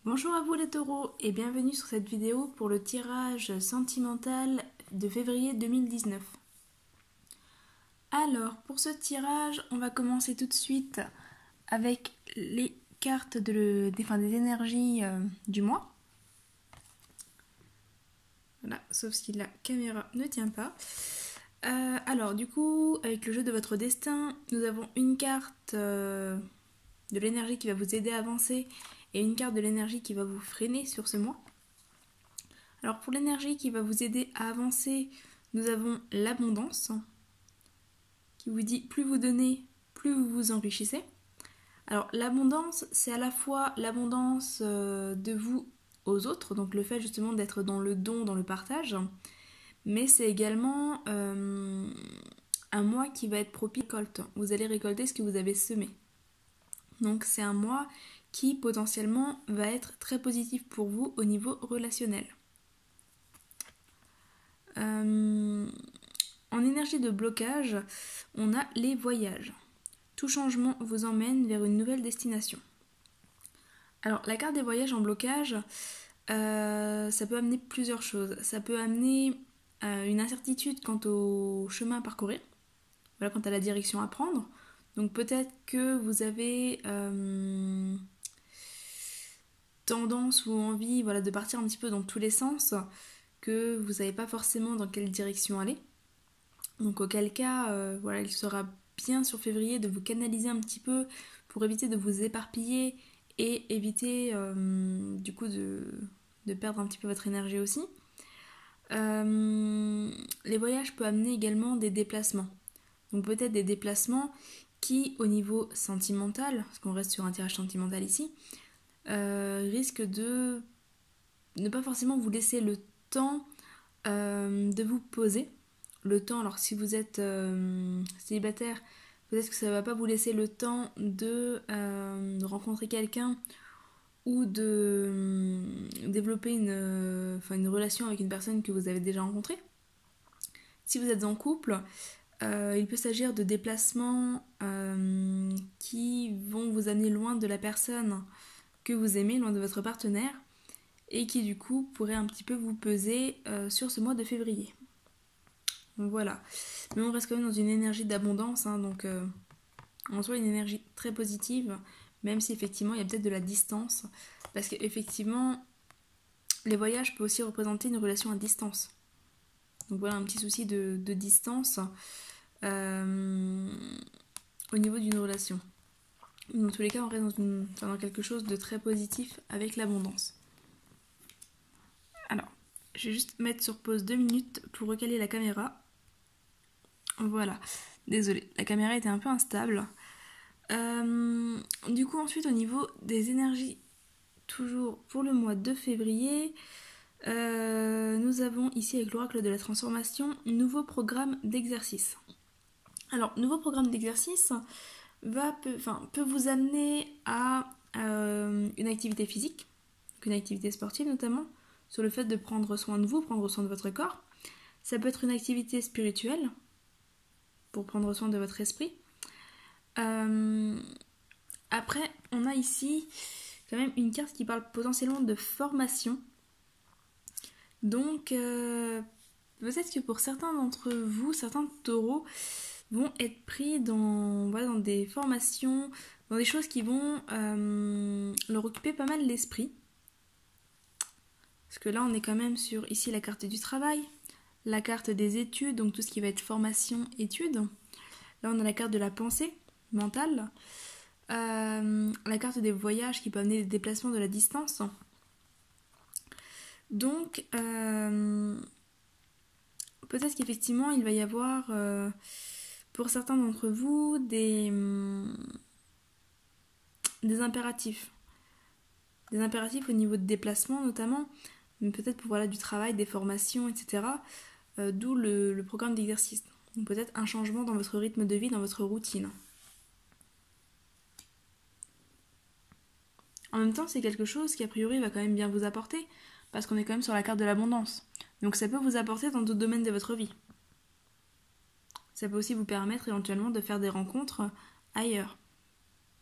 Bonjour à vous les taureaux et bienvenue sur cette vidéo pour le tirage sentimental de février 2019. Alors pour ce tirage, on va commencer tout de suite avec les cartes des énergies du mois. Voilà, sauf si la caméra ne tient pas. Alors du coup, avec le jeu de votre destin, nous avons une carte de l'énergie qui va vous aider à avancer et une carte de l'énergie qui va vous freiner sur ce mois. Alors pour l'énergie qui va vous aider à avancer, nous avons l'abondance qui vous dit plus vous donnez, plus vous vous enrichissez. Alors l'abondance, c'est à la fois l'abondance de vous aux autres, donc le fait justement d'être dans le don, dans le partage, mais c'est également un mois qui va être propice à la récolte. Vous allez récolter ce que vous avez semé. Donc c'est un mois qui potentiellement va être très positif pour vous au niveau relationnel. En énergie de blocage, on a les voyages. Tout changement vous emmène vers une nouvelle destination. Alors la carte des voyages en blocage, ça peut amener plusieurs choses. Ça peut amener une incertitude quant au chemin à parcourir, voilà, quant à la direction à prendre. Donc peut-être que vous avez tendance ou envie, voilà, de partir un petit peu dans tous les sens, que vous ne savez pas forcément dans quelle direction aller. Donc auquel cas, voilà, il sera bien sur février de vous canaliser un petit peu pour éviter de vous éparpiller et éviter du coup de perdre un petit peu votre énergie aussi. Les voyages peuvent amener également des déplacements. Donc peut-être des déplacements qui, au niveau sentimental, parce qu'on reste sur un tirage sentimental ici, risquent de ne pas forcément vous laisser le temps de vous poser. Le temps, alors si vous êtes célibataire, peut-être que ça ne va pas vous laisser le temps de rencontrer quelqu'un ou de développer une relation avec une personne que vous avez déjà rencontrée. Si vous êtes en couple, il peut s'agir de déplacements qui vont vous amener loin de la personne que vous aimez, loin de votre partenaire, et qui du coup pourraient un petit peu vous peser sur ce mois de février. Donc voilà. Mais on reste quand même dans une énergie d'abondance, hein, donc en soi une énergie très positive, même si effectivement il y a peut-être de la distance, parce qu'effectivement les voyages peuvent aussi représenter une relation à distance. Donc voilà un petit souci de distance au niveau d'une relation. Dans tous les cas, on reste dans quelque chose de très positif avec l'abondance. Alors, je vais juste mettre sur pause 2 minutes pour recaler la caméra. Voilà, désolée, la caméra était un peu instable. Du coup, ensuite, au niveau des énergies, toujours pour le mois de février, nous avons ici avec l'oracle de la transformation, nouveau programme d'exercice. Alors, nouveau programme d'exercice peut vous amener à une activité physique, une activité sportive notamment, sur le fait de prendre soin de vous, prendre soin de votre corps. Ça peut être une activité spirituelle, pour prendre soin de votre esprit. Après, on a ici quand même une carte qui parle potentiellement de formation. Donc, peut-être que pour certains d'entre vous, certains taureaux vont être pris dans des formations, dans des choses qui vont leur occuper pas mal l'esprit. Parce que là, on est quand même sur ici la carte du travail, la carte des études, donc tout ce qui va être formation, études. Là, on a la carte de la pensée mentale, la carte des voyages qui peut amener des déplacements de la distance. Donc, peut-être qu'effectivement, il va y avoir, pour certains d'entre vous, des impératifs. Des impératifs au niveau de déplacement notamment, mais peut-être pour du travail, des formations, etc. D'où le programme d'exercice. Donc peut-être un changement dans votre rythme de vie, dans votre routine. En même temps, c'est quelque chose qui a priori va quand même bien vous apporter, parce qu'on est quand même sur la carte de l'abondance. Donc ça peut vous apporter dans d'autres domaines de votre vie. Ça peut aussi vous permettre éventuellement de faire des rencontres ailleurs.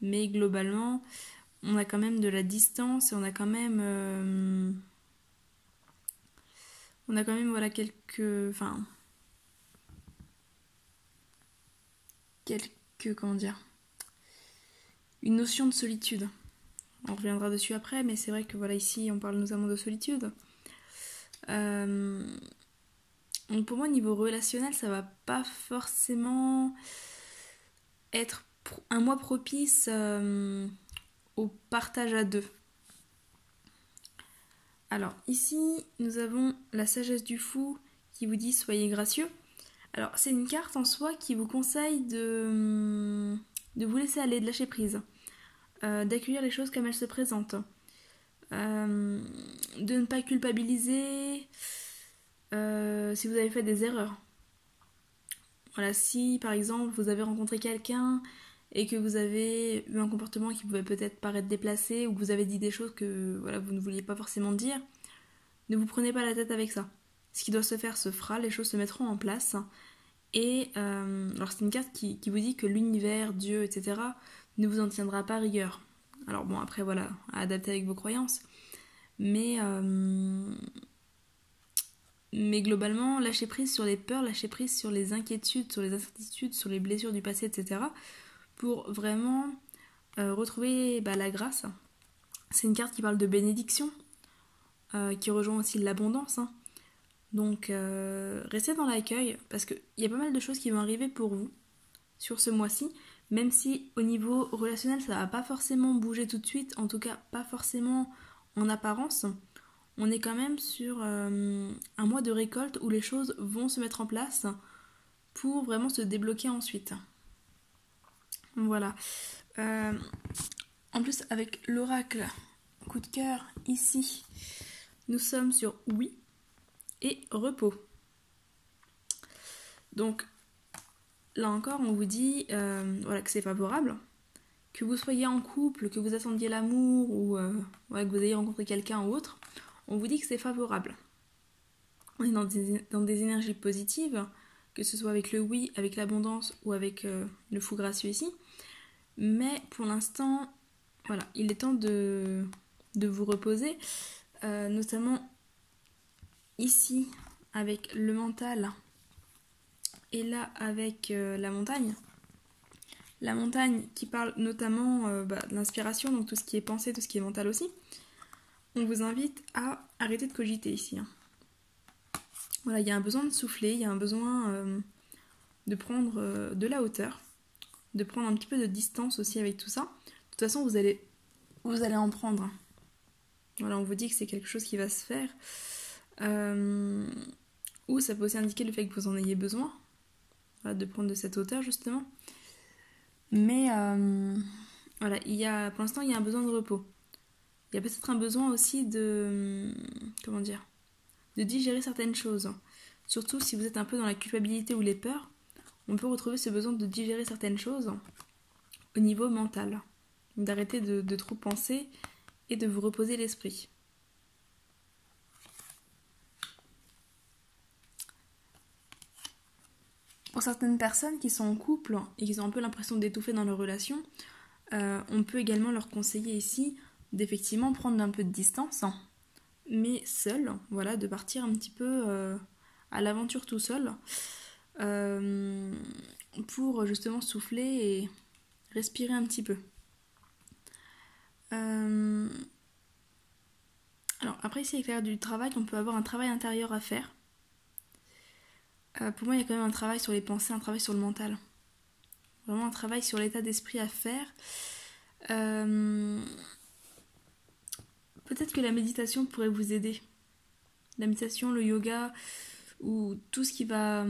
Mais globalement, on a quand même de la distance et on a quand même voilà comment dire, une notion de solitude. On reviendra dessus après, mais c'est vrai que voilà, ici on parle notamment de solitude. Donc pour moi, niveau relationnel, ça va pas forcément être un mois propice au partage à deux. Alors ici, nous avons la sagesse du fou qui vous dit soyez gracieux. Alors c'est une carte en soi qui vous conseille de vous laisser aller, de lâcher prise, d'accueillir les choses comme elles se présentent, de ne pas culpabiliser si vous avez fait des erreurs. Voilà, si par exemple vous avez rencontré quelqu'un et que vous avez eu un comportement qui pouvait peut-être paraître déplacé ou que vous avez dit des choses que voilà, vous ne vouliez pas forcément dire, ne vous prenez pas la tête avec ça. Ce qui doit se faire se fera, les choses se mettront en place. Et alors c'est une carte qui vous dit que l'univers, Dieu, etc. ne vous en tiendra pas rigueur. Alors bon, après voilà, à adapter avec vos croyances. Mais globalement, lâcher prise sur les peurs, lâcher prise sur les inquiétudes, sur les incertitudes, sur les blessures du passé, etc. pour vraiment retrouver la grâce. C'est une carte qui parle de bénédiction, qui rejoint aussi l'abondance. Hein. Donc restez dans l'accueil, parce qu'il y a pas mal de choses qui vont arriver pour vous sur ce mois-ci, même si au niveau relationnel ça va pas forcément bouger tout de suite, en tout cas pas forcément en apparence. On est quand même sur un mois de récolte où les choses vont se mettre en place pour vraiment se débloquer ensuite. Voilà. En plus, avec l'oracle coup de cœur ici, nous sommes sur oui et repos. Donc, là encore, on vous dit voilà, que c'est favorable. Que vous soyez en couple, que vous attendiez l'amour ou que vous ayez rencontré quelqu'un ou autre, on vous dit que c'est favorable. On est dans des énergies positives, que ce soit avec le oui, avec l'abondance ou avec le fou gracieux ici. Mais pour l'instant, voilà, il est temps de vous reposer, notamment ici avec le mental et là avec la montagne. La montagne qui parle notamment de l'inspiration, donc tout ce qui est pensée, tout ce qui est mental aussi. On vous invite à arrêter de cogiter ici. Hein. Voilà, il y a un besoin de souffler, il y a un besoin de prendre de la hauteur, de prendre un petit peu de distance aussi avec tout ça. De toute façon, vous allez en prendre. Voilà, on vous dit que c'est quelque chose qui va se faire. Ou ça peut aussi indiquer le fait que vous en ayez besoin, voilà, de prendre de cette hauteur justement. Mais voilà, pour l'instant, il y a un besoin de repos. Il y a peut-être un besoin aussi de digérer certaines choses. Surtout si vous êtes un peu dans la culpabilité ou les peurs, on peut retrouver ce besoin de digérer certaines choses au niveau mental. D'arrêter de trop penser et de vous reposer l'esprit. Pour certaines personnes qui sont en couple et qui ont un peu l'impression d'étouffer dans leur relation, on peut également leur conseiller ici d'effectivement prendre un peu de distance, mais seul, voilà, de partir un petit peu à l'aventure tout seul, pour justement souffler et respirer un petit peu. Alors après ici avec l'ère du travail, on peut avoir un travail intérieur à faire. Pour moi, il y a quand même un travail sur les pensées, un travail sur le mental. Vraiment un travail sur l'état d'esprit à faire. Peut-être que la méditation pourrait vous aider. La méditation, le yoga, ou tout ce qui va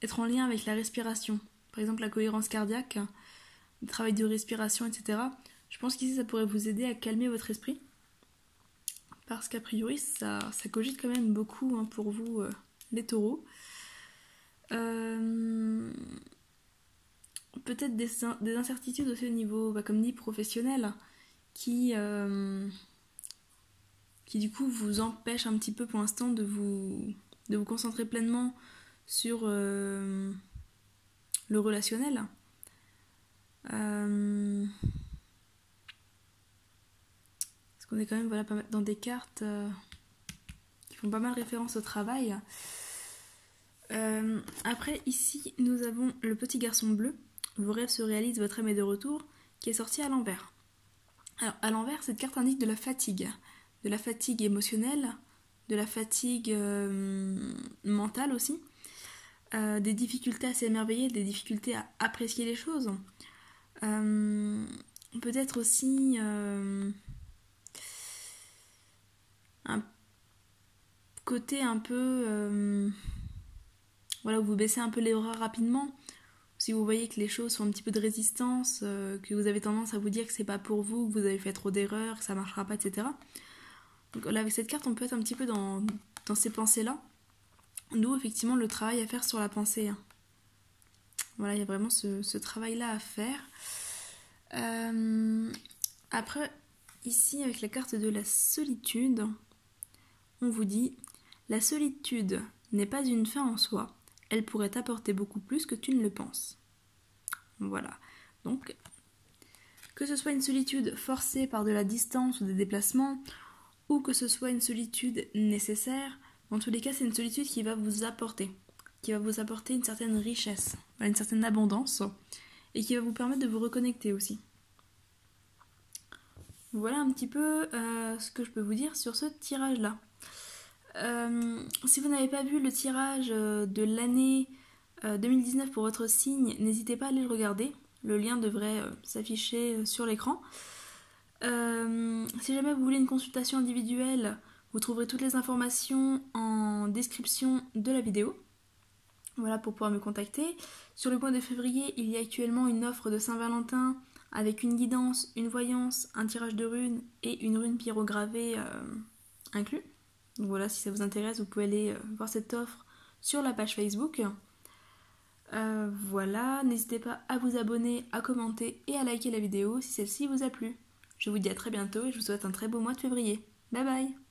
être en lien avec la respiration. Par exemple, la cohérence cardiaque, le travail de respiration, etc. Je pense qu'ici, ça pourrait vous aider à calmer votre esprit. Parce qu'a priori, ça cogite quand même beaucoup pour vous, les taureaux. Peut-être des incertitudes aussi au niveau, comme dit, professionnel, qui du coup vous empêchent un petit peu pour l'instant de vous concentrer pleinement sur le relationnel. qu'on est quand même dans des cartes qui font pas mal référence au travail. Après, ici, nous avons le petit garçon bleu. Vos rêves se réalisent, votre âme est de retour, qui est sorti à l'envers. Alors, à l'envers, cette carte indique de la fatigue émotionnelle, de la fatigue mentale aussi, des difficultés à s'émerveiller, des difficultés à apprécier les choses. Peut-être aussi un côté un peu où vous baissez un peu les bras rapidement. Si vous voyez que les choses font un petit peu de résistance, que vous avez tendance à vous dire que c'est pas pour vous, que vous avez fait trop d'erreurs, que ça marchera pas, etc. Donc là, avec cette carte, on peut être un petit peu dans ces pensées-là. D'où effectivement le travail à faire sur la pensée. Voilà, il y a vraiment ce travail-là à faire. Après, ici, avec la carte de la solitude, on vous dit « La solitude n'est pas une fin en soi. Elle pourrait t'apporter beaucoup plus que tu ne le penses. » Voilà. Donc, que ce soit une solitude forcée par de la distance ou des déplacements, ou que ce soit une solitude nécessaire, dans tous les cas, c'est une solitude qui va vous apporter une certaine richesse, une certaine abondance, et qui va vous permettre de vous reconnecter aussi. Voilà un petit peu ce que je peux vous dire sur ce tirage-là. Si vous n'avez pas vu le tirage de l'année 2019 pour votre signe, n'hésitez pas à aller le regarder. Le lien devrait s'afficher sur l'écran. Si jamais vous voulez une consultation individuelle, vous trouverez toutes les informations en description de la vidéo. Voilà pour pouvoir me contacter. Sur le mois de février, il y a actuellement une offre de Saint-Valentin avec une guidance, une voyance, un tirage de runes et une rune pyrogravée inclus. Donc voilà, si ça vous intéresse, vous pouvez aller voir cette offre sur la page Facebook. Voilà, n'hésitez pas à vous abonner, à commenter et à liker la vidéo si celle-ci vous a plu. Je vous dis à très bientôt et je vous souhaite un très beau mois de février. Bye bye!